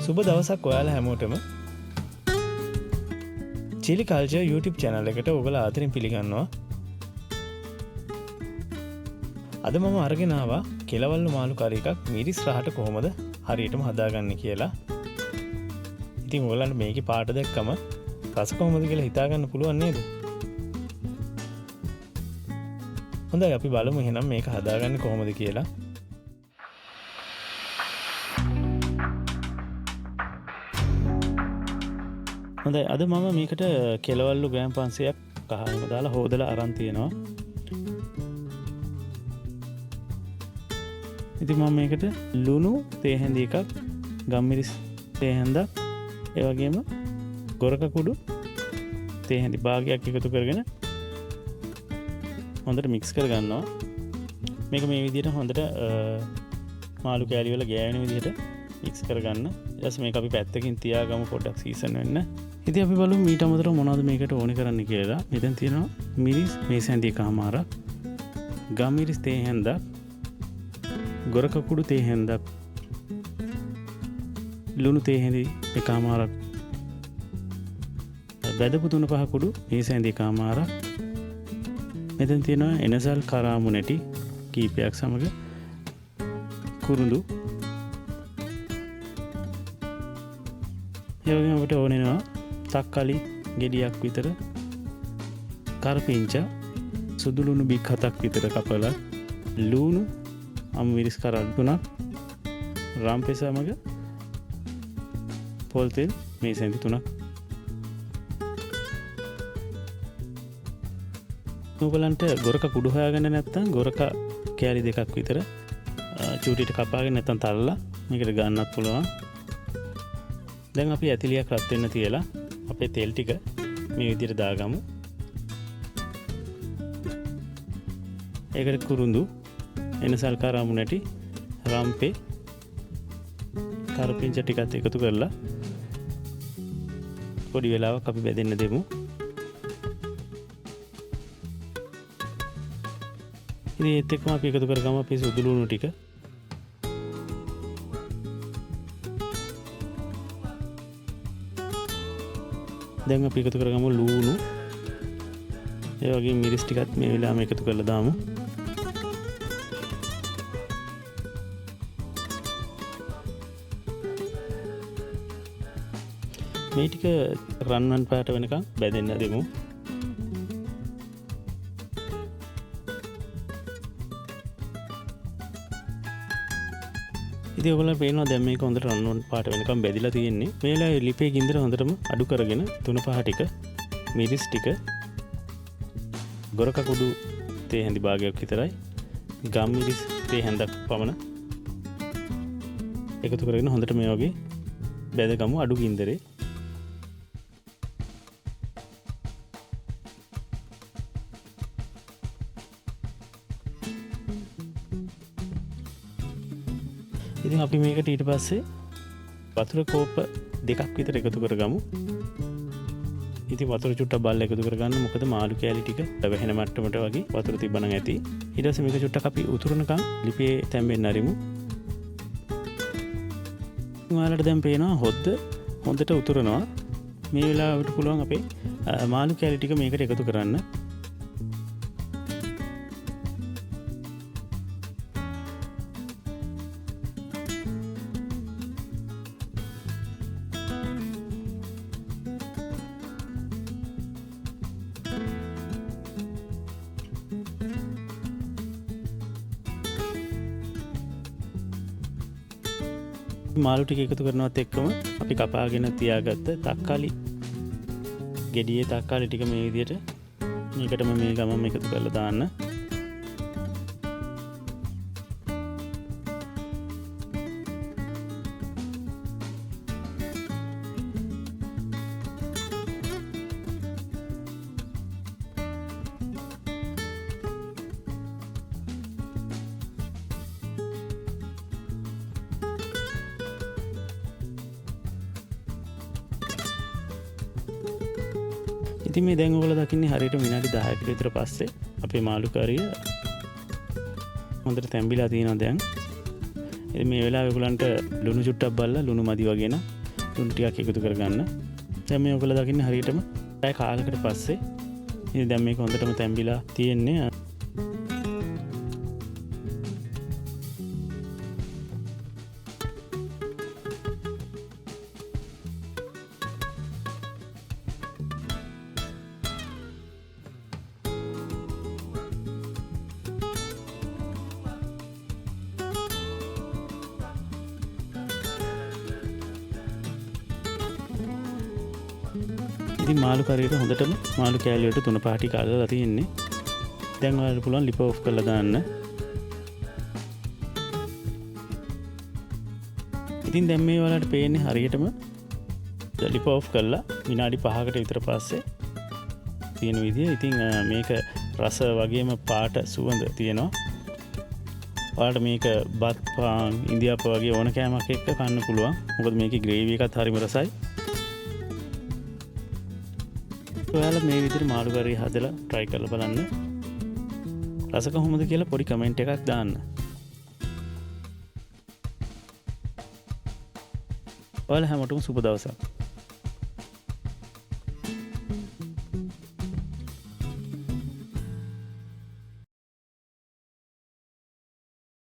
සුබ දවසක් ඔයාලා හැමෝටම චිලි කල්චර් YouTube channel එකට ඔයගොල්ලෝ ආදරෙන් පිළිගන්නවා. අද මම අරගෙන ආවා කෙලවල්ලු මාළු කරි එකක් මිරිස් රහට කොහොමද හරියටම හදාගන්නේ කියලා. ඉතින් ඔයගලන්ට මේකේ පාට දැක්කම රස කොහොමද කියලා හිතා ගන්න පුළුවන් නේද? හොඳයි අපි බලමු එහෙනම් මේක හදාගන්නේ කොහොමද කියලා. හොඳයි අද මම මේකට කෙලවල්ලු ග්‍රෑම් 500ක් කහායම දාලා හොදලා අරන් තියෙනවා. ඉතින් මම මේකට ලුණු තේ හැඳි එකක්, ගම්මිරිස් තේ හැඳක්, ඒ වගේම ගොරක කුඩු තේ හැඳි භාගයක් එකතු කරගෙන හොඳට මික්ස් කරගන්නවා. මේක මේ විදිහට හොඳට මාළු කෑලි වල ගෑවෙන විදිහට මික්ස් කරගන්න. ඊට පස්සේ මේක අපි පැත්තකින් තියාගමු පොඩ්ඩක් සීසන් වෙන්න. ඉතින් අපි බලමු මීට අමතරව මොනවද මේකට ඕනේ කරන්න කියලා. මෙතන තියෙනවා මිරිස් මේස හැඳි එකමාරක්, ගම්මිරිස් තේ හැඳක්, ගොරක කුඩු තේ හැඳක්, ලුණු තේ හැඳි එකමාරක්, බැදපු 3-5 කුඩු මේස හැඳි එකමාරක්, මෙතන තියෙනවා එනසල් කරාමු නැටි කීපයක් සමග කුරුඳු, ඒ වගේම අපිට ඕනේ වෙනවා තක්කාලි ගෙඩියක් විතර, කරපිංචා සුදු ලුණු බික් 7ක් විතර කපලා, ලුණු අමුමිරිස් කරල් 3ක්, රම්පෙ සමග පොල් තෙල් මේස හැඳි 3ක්. ඔයගලන්ට ගොරක කුඩු හොයාගන්න නැත්නම් ගොරක කෑලි 2ක් විතර චූටියට කපාගෙන නැත්නම් තලලා මේකට ගන්නත් පුළුවන්. දැන් අපි ඇතිලියක් රත් වෙන්න තියලා අපේ තෙල් ටික මේ විදිහට දාගමු. ඒකට කුරුඳු, එනසල් කරාමු නැටි, රම්පේ, කරපිංච ටිකත් එකතු කරලා පොඩි වෙලාවක් අපි බෙදෙන්න දෙමු. ඉතින් ඒත් එක්කම අපි එකතු කරගමු අපේ සුදු ලුණු ටික. දැන් අපි එකතු කරගමු ලුණු, ඒ වගේම මිරිස් ටිකත් මේ වෙලාවෙම එකතු කරලා දාමු. මේ ටික රන්වන් පාට වෙනකම් බැදෙන්න දෙමු. ඉතින් ඔයගොල්ලෝ පේනවා දැන් මේක හොඳට රන්වන් පාට වෙනකම් බැදිලා තියෙන්නේ. මේ වෙලාවේ ලිපේ ගින්දර හොඳටම අඩු කරගෙන 3-5 ටික මිරිස් ටික, ගොරක කුඩු තේ හැඳි භාගයක් විතරයි, ගම්මිරිස් තේ හැඳක් පමණ එකතු කරගෙන හොඳට මේ වගේ බැදගමු අඩු ගින්දරේ. ඉතින් අපි මේකට ඊට පස්සේ වතුර කෝප්ප 2ක් විතර එකතු කරගමු. ඉතින් වතුර චුට්ටක් බල්ලා එකතු කරගන්න. මොකද මාළු කෑලි ටික වැහෙන මට්ටමට වගේ වතුර තිබ්බනම් ඇති. ඊට පස්සේ මේක චුට්ටක් අපි උතුරනකම් ලිපේ තැම්බෙන්න අරිමු. ඔයාලට දැන් පේනවා හොද්ද හොඳට උතුරනවා. මේ වෙලාවට පුළුවන් අපේ මාළු කෑලි ටික මේකට එකතු කරන්න. මාළු ටික එකතු කරනවත් එක්කම අපි කපාගෙන තියාගත්ත තක්කාලි ගෙඩියේ තක්කාලි ටික මේ විදිහට මේකටම මේ ගමම එකතු කරලා දාන්න. ඉතින් මේ දැන් ඔයගොල්ලෝ දකින්නේ හරියට විනාඩි 10කට විතර පස්සේ අපේ මාළු කරිය හොඳට තැම්බිලා තියෙනවා දැන්. මේ වෙලාවේ ඔයගලන්ට ලුණු චුට්ටක් බලලා ලුණු මදි වගේ නම් ලුණු ටිකක් එකතු කරගන්න. දැන් මේ ඔයගොල්ලෝ දකින්නේ හරියටම පැය කාලයකට පස්සේ ඉතින් දැන් මේක හොඳටම තැම්බිලා තියෙන්නේ. ඉතින් මාළු කරියට හොඳටම මාළු කෑලි වලට 3 පාටි කාලලා තියෙන්නේ. දැන් ඔයාලට පුළුවන් ලිප ඔෆ් කරලා දාන්න. ඉතින් දැන් මේ ඔයාලට පේන්නේ හරියටම ලිප ඔෆ් කරලා විනාඩි 5කට විතර පස්සේ තියෙන විදිය. ඉතින් මේක රස වගේම පාට සුවඳ තියෙනවා. ඔයාලට මේක බත් පාන් ඉන්දියාප්ප වගේ ඕන කෑමක් එක්ක කන්න පුළුවන්. මොකද මේකේ ග්‍රේවි එකත් හරිම රසයි. ඔයාලා මේ විදිහට මාළු කරිය හදලා try කරලා බලන්න. රස කොහොමද කියලා පොඩි කමෙන්ට් එකක් දාන්න. ඔයාලා හැමෝටම සුබ දවසක්.